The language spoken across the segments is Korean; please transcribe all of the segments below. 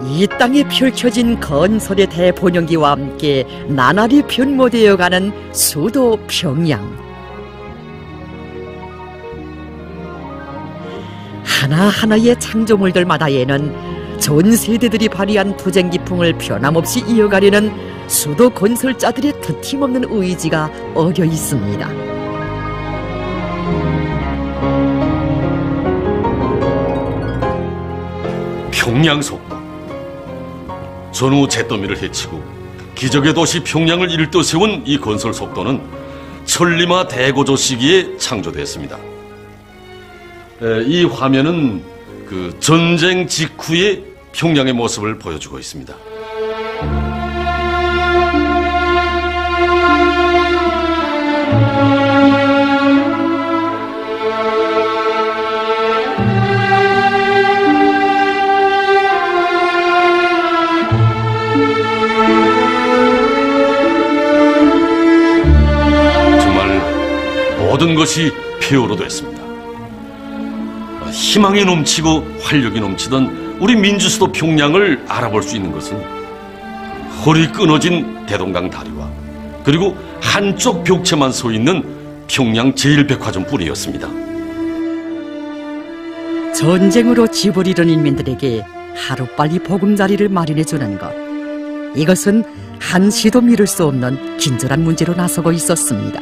이 땅에 펼쳐진 건설의 대본영기와 함께 나날이 변모되어가는 수도 평양. 하나하나의 창조물들마다에는 전 세대들이 발휘한 투쟁 기풍을 변함없이 이어가려는 수도 건설자들의 두팀없는 의지가 어려 있습니다. 평양속도. 전후 잿더미를 해치고 기적의 도시 평양을 일떠세운 이 건설 속도는 천리마 대고조 시기에 창조됐습니다. 이 화면은 그 전쟁 직후의 평양의 모습을 보여주고 있습니다. 모든 것이 폐허로 됐습니다. 희망이 넘치고 활력이 넘치던 우리 민주수도 평양을 알아볼 수 있는 것은 허리 끊어진 대동강 다리와 그리고 한쪽 벽체만 서 있는 평양 제1백화점뿐이었습니다. 전쟁으로 집을 잃은 인민들에게 하루빨리 보금자리를 마련해주는 것, 이것은 한시도 미룰 수 없는 긴절한 문제로 나서고 있었습니다.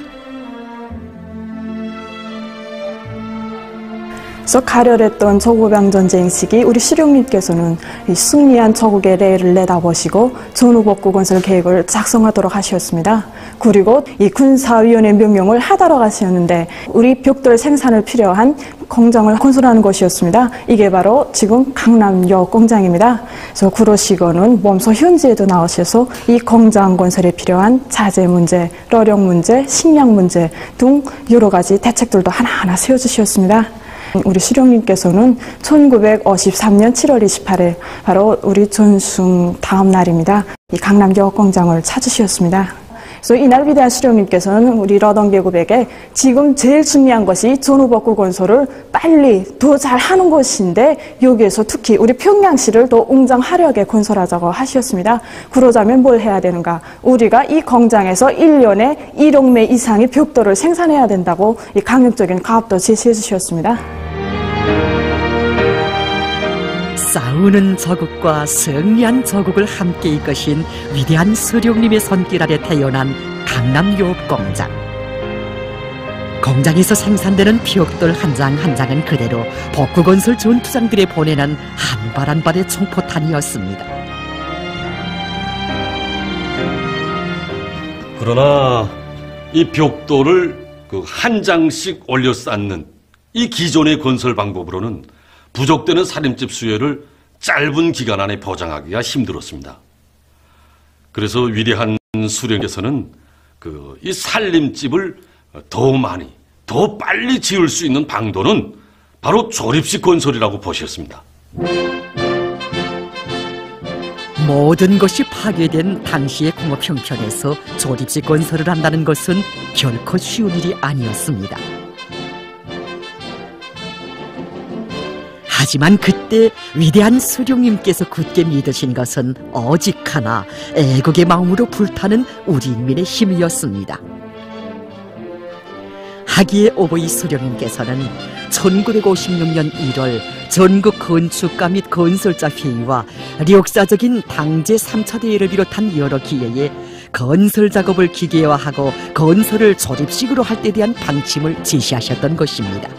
가열했던 저고병전쟁 시기 우리 시룡님께서는 이 승리한 저국의 레를 내다보시고 전후복구 건설 계획을 작성하도록 하셨습니다. 그리고 이 군사위원회 명령을 하다로 가셨는데 우리 벽돌 생산을 필요한 공장을 건설하는 것이었습니다. 이게 바로 지금 강남역 공장입니다. 그래서 그러시고는 몸소 현지에도 나오셔서 이 공장 건설에 필요한 자재 문제, 러력 문제, 식량 문제 등 여러 가지 대책들도 하나하나 세워주셨습니다. 우리 수령님께서는 1953년 7월 28일 바로 우리 전승 다음 날입니다. 이 강남역 공장을 찾으셨습니다. 그래서 이날 위대한 수령님께서는 우리 러던계급에게 지금 제일 중요한 것이 전후복구 건설을 빨리 더 잘하는 것인데 여기에서 특히 우리 평양시를 더 웅장화려하게 건설하자고 하셨습니다. 그러자면 뭘 해야 되는가? 우리가 이 공장에서 1년에 1억 매 이상의 벽돌을 생산해야 된다고 이 강력적인 가업도 제시해 주셨습니다. 싸우는 저국과 승리한 저국을 함께 이끄신 위대한 수령님의 손길 아래 태어난 강남유업공장. 공장에서 생산되는 벽돌 한 장 한 장은 그대로 복구건설 전투장들에 보내는 한 발 한 발의 총포탄이었습니다. 그러나 이 벽돌을 한 장씩 올려 쌓는 이 기존의 건설 방법으로는 부족되는 살림집 수요를 짧은 기간 안에 보장하기가 힘들었습니다. 그래서 위대한 수령께서는 이 살림집을 더 많이, 더 빨리 지을 수 있는 방도는 바로 조립식 건설이라고 보셨습니다. 모든 것이 파괴된 당시의 공업 형편에서 조립식 건설을 한다는 것은 결코 쉬운 일이 아니었습니다. 하지만 그때 위대한 수령님께서 굳게 믿으신 것은 오직 하나, 애국의 마음으로 불타는 우리 인민의 힘이었습니다. 하기의 오보이 수령님께서는 1956년 1월 전국 건축가 및 건설자 회의와 역사적인 당제 3차 대회를 비롯한 여러 기회에 건설 작업을 기계화하고 건설을 조립식으로 할 때 대한 방침을 제시하셨던 것입니다.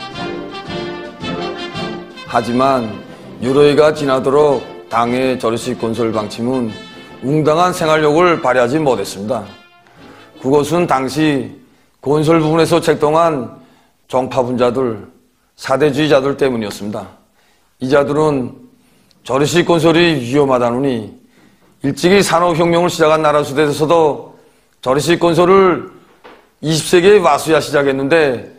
하지만 여러 해가 지나도록 당의 조립식 건설 방침은 웅당한 생활력을 발휘하지 못했습니다. 그것은 당시 건설 부분에서 책동한 종파분자들, 사대주의자들 때문이었습니다. 이 자들은 조립식 건설이 위험하다느니 일찍이 산업혁명을 시작한 나라 수대에서도 조립식 건설을 20세기에 와서야 시작했는데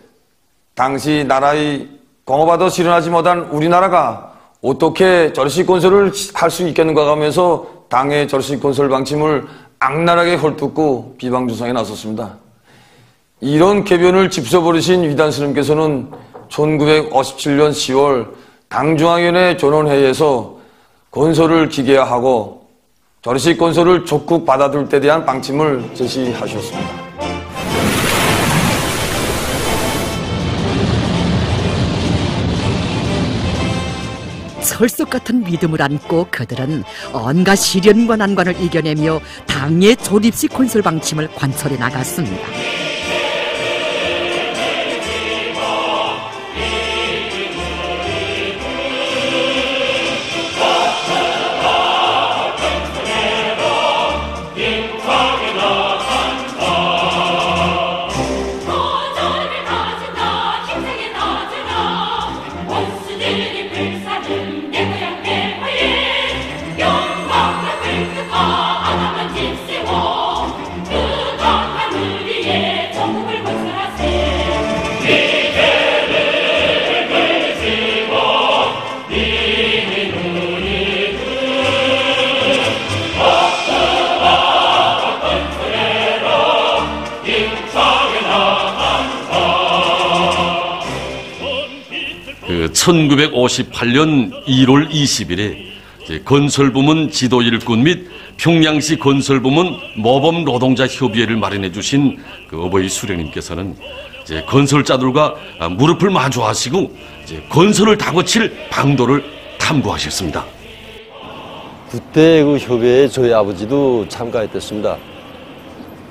당시 나라의 공업화도 실현하지 못한 우리나라가 어떻게 조립식 건설을 할 수 있겠는가 하면서 당의 조립식 건설 방침을 악랄하게 헐뜯고 비방주성에 나섰습니다. 이런 궤변을 짚어버리신 위대한 스님께서는 1957년 10월 당중앙위원회 전원회의에서 건설을 기계화하고 조리식 건설을 적극 받아들일 때 대한 방침을 제시하셨습니다. 철석 같은 믿음을 안고 그들은 온갖 시련과 난관을 이겨내며 당의 조립식 건설 방침을 관철해 나갔습니다. 그 1958년 1월 20일에 건설부문 지도 일꾼 및 평양시 건설부문 모범 노동자 협의회를 마련해 주신 그 어버이 수령님께서는 이제 건설자들과 무릎을 마주하시고 이제 건설을 다고칠 방도를 탐구하셨습니다. 그때 그 협의회에 저희 아버지도 참가했었습니다.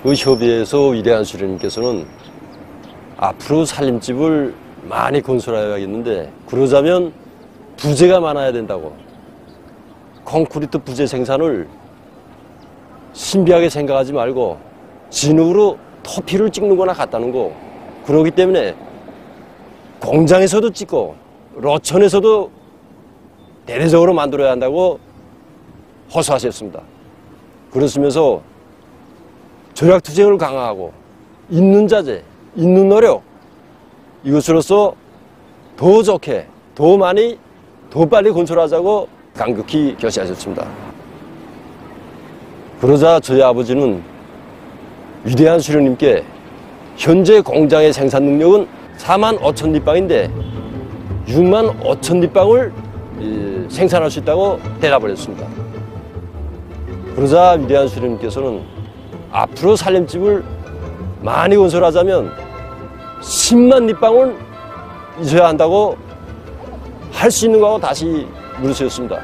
그 협의회에서 위대한 수령님께서는 앞으로 살림집을 많이 건설해야겠는데 그러자면 부재가 많아야 된다고, 콘크리트 부재 생산을 신비하게 생각하지 말고 진흙으로 터피를 찍는 거나 같다는 거, 그러기 때문에 공장에서도 찍고 로천에서도 대대적으로 만들어야 한다고 호소하셨습니다. 그러시면서 전략투쟁을 강화하고 있는 자재, 있는 노력, 이것으로서 더 좋게, 더 많이, 더 빨리 건설하자고 강력히 결심하셨습니다. 그러자 저희 아버지는 위대한 수령님께 현재 공장의 생산 능력은 4만 5천 립방인데 6만 5천 립방을 생산할 수 있다고 대답을 했습니다. 그러자 위대한 수령님께서는 앞으로 살림집을 많이 건설하자면 10만 립방을 있어야 한다고 할 수 있는 거하고 다시 물으셨습니다.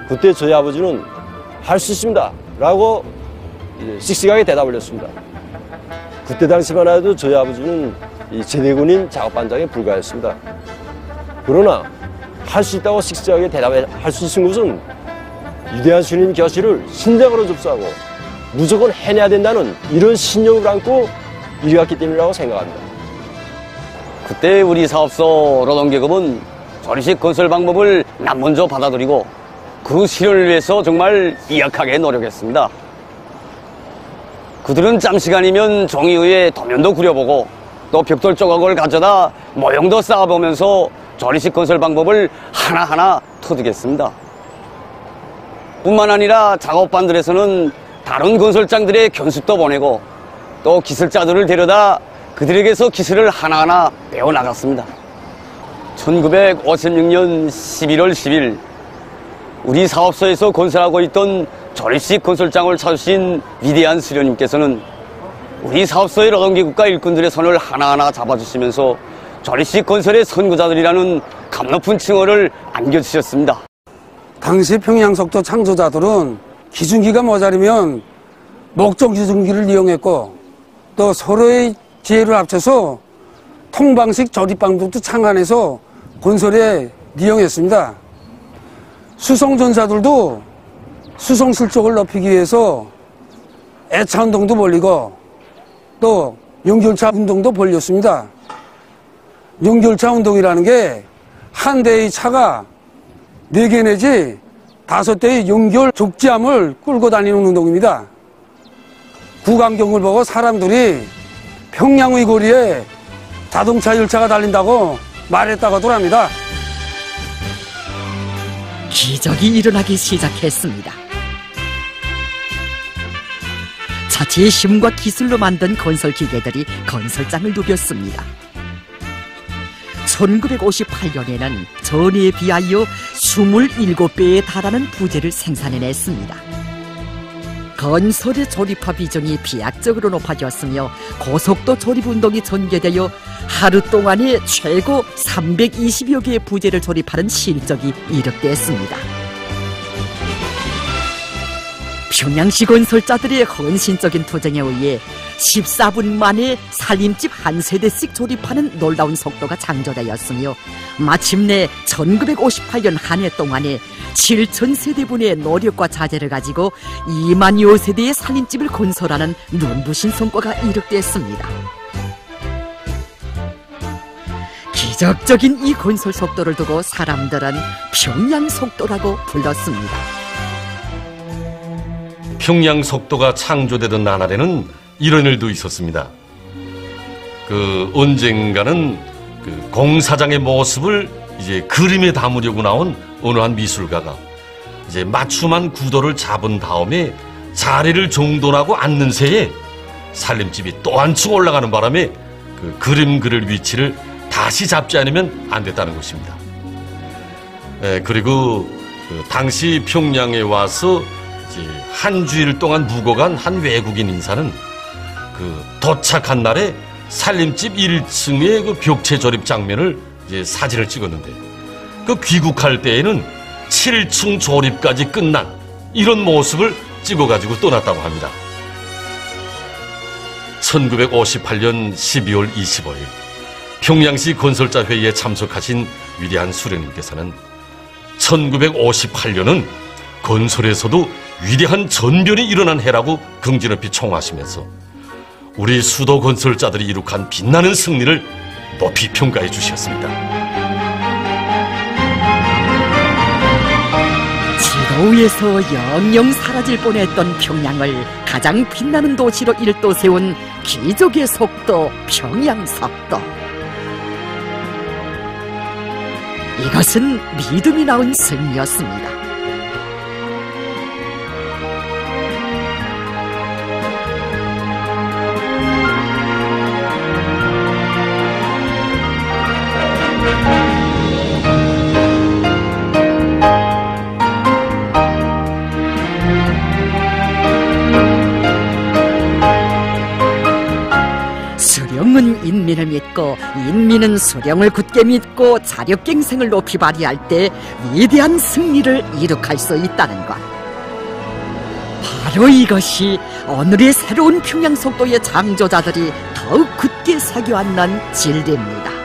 그때 저희 아버지는 할 수 있습니다 라고 씩씩하게 대답을 했습니다. 그때 당시만 해도 저희 아버지는 제대군인 작업반장에 불과했습니다. 그러나 할 수 있다고 씩씩하게 대답할 수 있는 것은 위대한 수님 결실을 신장으로 접수하고 무조건 해내야 된다는 이런 신념을 안고 일해왔기 때문이라고 생각합니다. 그때 우리 사업소 노동계급은 조리식 건설 방법을 먼저 받아들이고 그 실현을 위해서 정말 이악하게 노력했습니다. 그들은 잠시간이면 종이 위에 도면도 그려보고 또 벽돌 조각을 가져다 모형도 쌓아보면서 조리식 건설 방법을 하나하나 터득했습니다. 뿐만 아니라 작업반들에서는 다른 건설장들의 견습도 보내고 또 기술자들을 데려다 그들에게서 기술을 하나하나 배워나갔습니다. 1956년 11월 10일 우리 사업소에서 건설하고 있던 조립식 건설장을 찾으신 위대한 수령님께서는 우리 사업소의 노동기구과 일꾼들의 손을 하나하나 잡아주시면서 조립식 건설의 선구자들이라는 감높은 칭호를 안겨주셨습니다. 당시 평양석도 창조자들은 기준기가 모자르면 목적 기준기를 이용했고 또 서로의 지혜를 합쳐서 통방식 조립방법도 창안해서 건설에 이용했습니다. 수송전사들도 수송 실적을 높이기 위해서 애차 운동도 벌리고 또 연결차 운동도 벌렸습니다. 연결차 운동이라는 게 한 대의 차가 4개 내지 5대의 연결 족지함을 끌고 다니는 운동입니다. 구강경을 보고 사람들이 평양의 거리에 자동차 열차가 달린다고 말했다고들 합니다. 기적이 일어나기 시작했습니다. 자체의 힘과 기술로 만든 건설 기계들이 건설장을 누볐습니다. 1958년에는 전해에 비하여 27배에 달하는 부재를 생산해냈습니다. 건설의 조립화 비중이 비약적으로 높아졌으며 고속도 조립 운동이 전개되어 하루 동안에 최고 320여 개의 부재를 조립하는 실적이 이력됐습니다. 평양시 건설자들의 헌신적인 투쟁에 의해 14분 만에 살림집 한 세대씩 조립하는 놀라운 속도가 창조되었으며 마침내 1958년 한 해 동안에 7,000세대분의 노력과 자재를 가지고 2만여 세대의 살림집을 건설하는 눈부신 성과가 이룩됐습니다. 기적적인 이 건설 속도를 두고 사람들은 평양 속도라고 불렀습니다. 평양 속도가 창조되던 나날에는 이런 일도 있었습니다. 언젠가는 공사장의 모습을 이제 그림에 담으려고 나온 어느 한 미술가가 이제 맞춤한 구도를 잡은 다음에 자리를 정돈하고 앉는 새에 살림집이 또 한층 올라가는 바람에 그림 그릴 위치를 다시 잡지 않으면 안 됐다는 것입니다. 그리고 당시 평양에 와서 이제 한 주일 동안 묵어간 한 외국인 인사는 도착한 날에 살림집 1층의 벽체 조립 장면을 이제 사진을 찍었는데 귀국할 때에는 7층 조립까지 끝난 이런 모습을 찍어가지고 떠났다고 합니다. 1958년 12월 25일 평양시 건설자 회의에 참석하신 위대한 수령님께서는 1958년은 건설에서도 위대한 전변이 일어난 해라고 긍지 높이 총하시면서 우리 수도 건설자들이 이룩한 빛나는 승리를 높이 평가해 주셨습니다. 지도 위에서 영영 사라질 뻔했던 평양을 가장 빛나는 도시로 일도 세운 기적의 속도 평양속도. 이것은 믿음이 나온 승리였습니다. 수령은 인민을 믿고 인민은 수령을 굳게 믿고 자력갱생을 높이 발휘할 때 위대한 승리를 이룩할 수 있다는 것. 바로 이것이 오늘의 새로운 평양 속도의 창조자들이 더욱 굳게 새겨안는 진리입니다.